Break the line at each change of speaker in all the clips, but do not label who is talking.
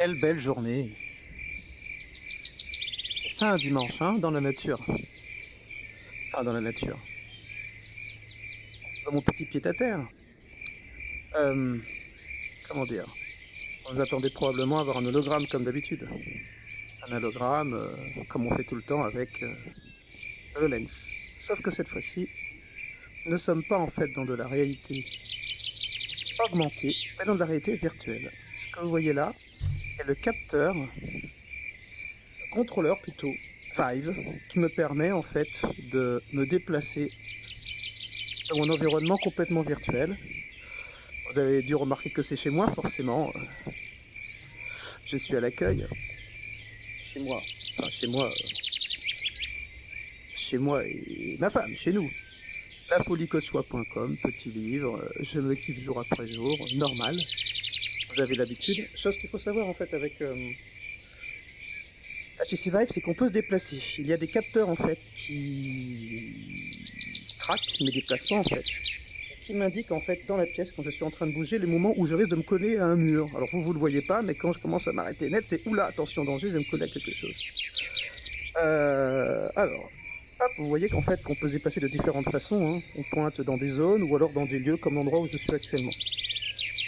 Quelle belle journée. C'est ça un dimanche, hein, dans la nature. Enfin, dans la nature. Dans mon petit pied-à-terre. Comment dire? Vous attendez probablement à avoir un hologramme comme d'habitude. Un hologramme, comme on fait tout le temps avec HoloLens. Sauf que cette fois-ci, nous ne sommes pas en fait dans de la réalité augmentée, mais dans de la réalité virtuelle. Ce que vous voyez là est le capteur, le contrôleur plutôt, Vive, qui me permet en fait de me déplacer dans mon environnement complètement virtuel. Vous avez dû remarquer que c'est chez moi, forcément. Je suis à l'accueil. Chez moi. Enfin, chez moi. Chez moi et ma femme, chez nous. Lafoliequesoi.com, petit livre. Je me kiffe jour après jour, normal. Vous avez l'habitude. Chose qu'il faut savoir en fait avec HTC Vive, c'est qu'on peut se déplacer. Il y a des capteurs en fait qui traquent mes déplacements en fait. Qui m'indique en fait dans la pièce quand je suis en train de bouger les moments où je risque de me coller à un mur. Alors vous le voyez pas, mais quand je commence à m'arrêter net, c'est oula, attention danger, je vais me coller à quelque chose. Alors, hop, vous voyez qu'en fait qu'on peut se déplacer de différentes façons. Hein. On pointe dans des zones ou alors dans des lieux comme l'endroit où je suis actuellement.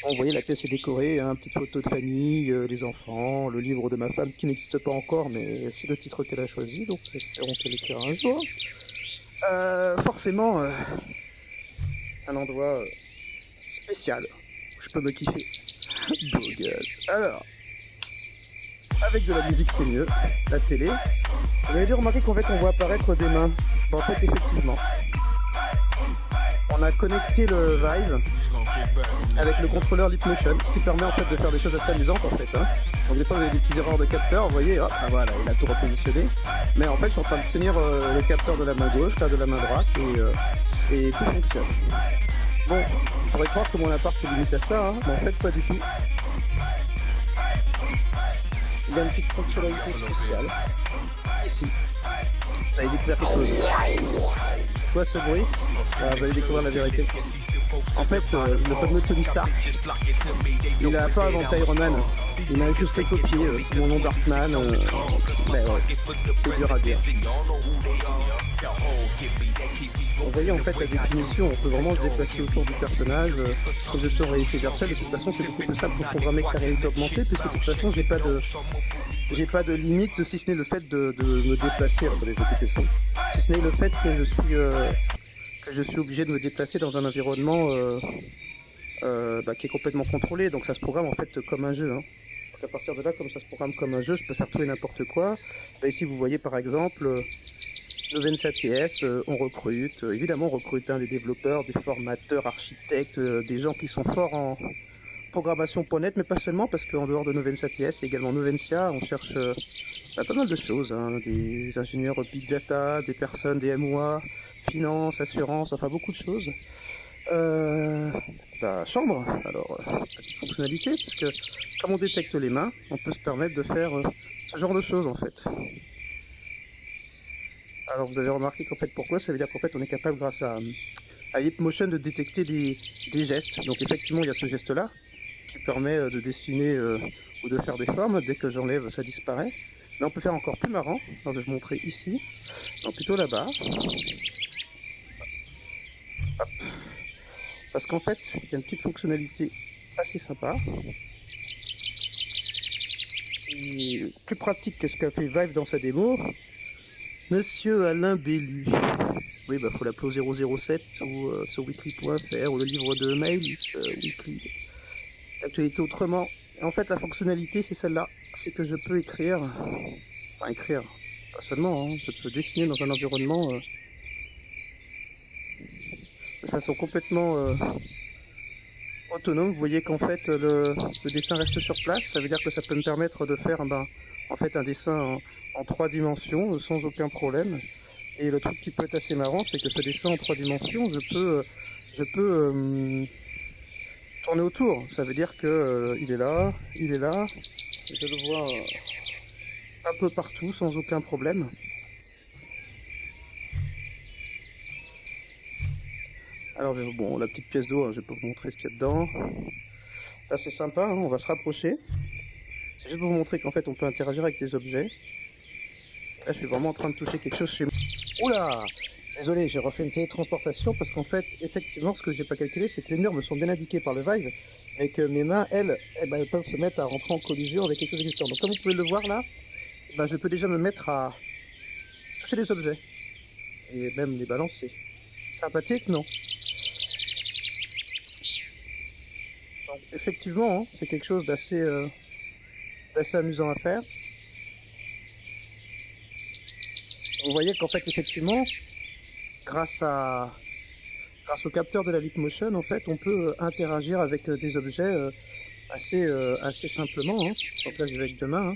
Bon, vous voyez la pièce est décorée, hein, petite photo de famille, les enfants, le livre de ma femme qui n'existe pas encore, mais c'est le titre qu'elle a choisi, donc espérons qu'elle l'écrira un jour. Forcément. Un endroit spécial où je peux me kiffer. Beau gosse. Alors, avec de la musique c'est mieux, la télé. Vous avez dû remarquer qu'en fait on voit apparaître des mains. Bon, en fait effectivement, on a connecté le Vive avec le contrôleur Leapmotion, ce qui permet en fait de faire des choses assez amusantes en fait. Hein. Donc des fois vous avez des petites erreurs de capteur, vous voyez, hop, ah, voilà, il a tout repositionné. Mais en fait je suis en train de tenir le capteur de la main gauche, là de la main droite et tout fonctionne. Bon, on pourrait croire que mon appart se limite à ça, hein, mais en fait pas du tout. Il y a une petite fonctionnalité spéciale. Ici. Vous allez découvrir quelque chose. C'est quoi ce bruit? Vous allez découvrir la vérité. En fait, le fameux Tony Stark, il a pas inventé Iron Man. Il m'a juste copié sous mon nom Darkman. Ben ouais, c'est dur à dire. Vous voyez en fait la définition, on peut vraiment se déplacer autour du personnage, comme je suis en réalité virtuelle. De toute façon c'est beaucoup plus simple pour programmer que la réalité augmentée, puisque de toute façon j'ai pas de limite si ce n'est le fait de me déplacer. Attendez, je vais couper le son. Si ce n'est le fait que je suis obligé de me déplacer dans un environnement qui est complètement contrôlé, donc ça se programme en fait comme un jeu. Hein. Donc à partir de là, comme ça se programme comme un jeu, je peux faire tout et n'importe quoi. Là, ici vous voyez par exemple le 27TS, on recrute, évidemment on recrute des développeurs, des formateurs, architectes, des gens qui sont forts en programmation.net, mais pas seulement, parce qu'en dehors de Novensa TS, il y a également Novensia, on cherche pas mal de choses, hein, des ingénieurs Big Data, des personnes, des MOA, finance, assurance, enfin beaucoup de choses. La chambre, alors, petite fonctionnalité, puisque comme on détecte les mains, on peut se permettre de faire ce genre de choses en fait. Alors vous avez remarqué qu'en fait pourquoi, ça veut dire qu'en fait on est capable grâce à Leapmotion de détecter des gestes. Donc effectivement il y a ce geste là qui permet de dessiner ou de faire des formes. Dès que j'enlève ça disparaît. Mais on peut faire encore plus marrant. Alors je vais vous montrer ici. Non, plutôt là-bas. Hop. Parce qu'en fait il y a une petite fonctionnalité assez sympa. Qui est plus pratique que ce qu'a fait Vive dans sa démo. Monsieur Alain Bellu. Oui, bah faut l'appeler au 007 ou sur weekly.fr ou le livre de Mails Weekly. L'actualité autrement. Et en fait, la fonctionnalité, c'est celle-là. C'est que je peux écrire. Enfin, écrire. Pas seulement, hein, je peux dessiner dans un environnement de façon complètement autonome. Vous voyez qu'en fait, le dessin reste sur place. Ça veut dire que ça peut me permettre de faire en fait, un dessin en 3 dimensions sans aucun problème. Et le truc qui peut être assez marrant, c'est que ce dessin en 3 dimensions, je peux tourner autour. Ça veut dire que il est là, je le vois un peu partout sans aucun problème. Alors bon, la petite pièce d'eau, hein, je vais pas vous montrer ce qu'il y a dedans. Là c'est sympa, hein, on va se rapprocher. C'est juste pour vous montrer qu'en fait on peut interagir avec des objets. Là je suis vraiment en train de toucher quelque chose chez moi. Oula! Désolé, j'ai refait une télétransportation parce qu'en fait, effectivement, ce que j'ai pas calculé, c'est que les murs me sont bien indiqués par le Vive, mais que mes mains, elles, elles peuvent se mettre à rentrer en collision avec quelque chose existant. Donc comme vous pouvez le voir là, je peux déjà me mettre à toucher les objets. Et même les balancer. Sympathique, non? Donc effectivement, hein, c'est quelque chose d'assez amusant à faire. Vous voyez qu'en fait, effectivement, grâce au capteur de la Leapmotion, en fait, on peut interagir avec des objets assez simplement. Hein. Donc là, je vais avec deux mains. Hein.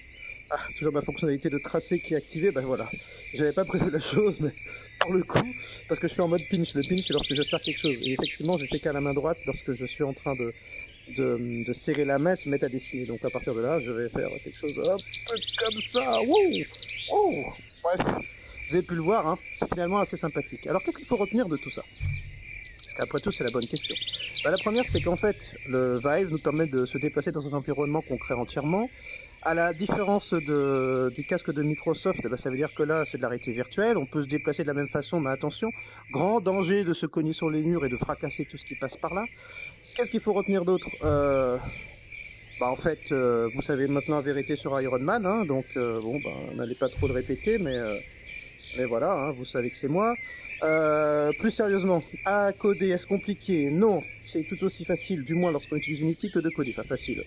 Ah, toujours ma fonctionnalité de tracé qui est activée. Ben voilà, j'avais pas prévu la chose, mais pour le coup, parce que je suis en mode pinch. Le pinch, c'est lorsque je serre quelque chose. Et effectivement, j'ai fait qu'à la main droite lorsque je suis en train de serrer la main, se mettre à dessiner. Donc à partir de là, je vais faire quelque chose hop, comme ça. Wouh, oh, bref. Vous avez pu le voir, hein, c'est finalement assez sympathique. Alors qu'est-ce qu'il faut retenir de tout ça? Parce qu'après tout, c'est la bonne question. La première, c'est qu'en fait, le Vive nous permet de se déplacer dans un environnement qu'on crée entièrement. À la différence du casque de Microsoft, ça veut dire que là, c'est de la réalité virtuelle. On peut se déplacer de la même façon, mais attention, grand danger de se cogner sur les murs et de fracasser tout ce qui passe par là. Qu'est-ce qu'il faut retenir d'autre? En fait, vous savez maintenant la vérité sur Iron Man, hein, donc n'allez pas trop le répéter, mais voilà, hein, vous savez que c'est moi. Plus sérieusement, à coder, est-ce compliqué? Non, c'est tout aussi facile, du moins lorsqu'on utilise Unity, que de coder. Enfin, facile.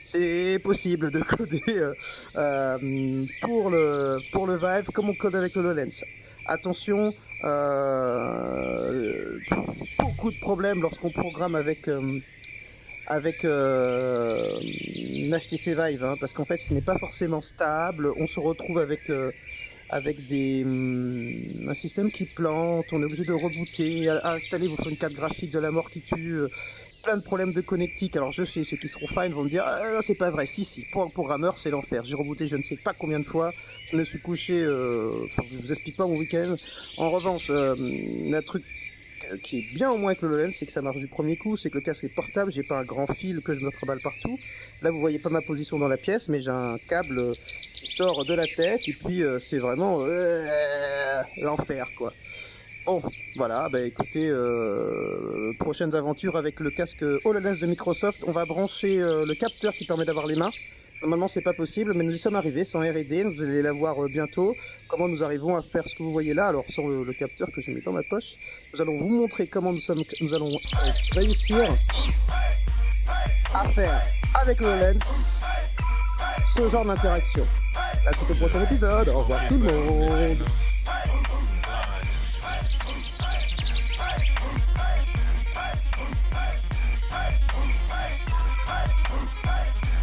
C'est possible de coder pour le Vive comme on code avec le HoloLens. Attention, beaucoup de problèmes lorsqu'on programme avec une HTC Vive, hein, parce qu'en fait, ce n'est pas forcément stable. On se retrouve avec un système qui plante, on est obligé de rebooter, à installer, vous faut une carte graphique de la mort qui tue, plein de problèmes de connectique. Alors je sais, ceux qui seront fans vont me dire ah, c'est pas vrai, si, pour un programmeur c'est l'enfer. J'ai rebooté je ne sais pas combien de fois, je me suis couché, je vous explique pas mon week-end. En revanche, un truc qui est bien au moins avec le HoloLens, c'est que ça marche du premier coup, c'est que le casque est portable, j'ai pas un grand fil que je me trimballe partout. Là vous voyez pas ma position dans la pièce, mais j'ai un câble qui sort de la tête, et puis c'est vraiment l'enfer quoi. Bon, voilà, écoutez, prochaines aventures avec le casque HoloLens de Microsoft, on va brancher le capteur qui permet d'avoir les mains. Normalement c'est pas possible, mais nous y sommes arrivés sans R&D, vous allez la voir bientôt, comment nous arrivons à faire ce que vous voyez là, alors sans le capteur que je mets dans ma poche. Nous allons vous montrer comment nous allons réussir à faire avec le HoloLens ce genre d'interaction. À tout au prochain épisode, au revoir tout le monde.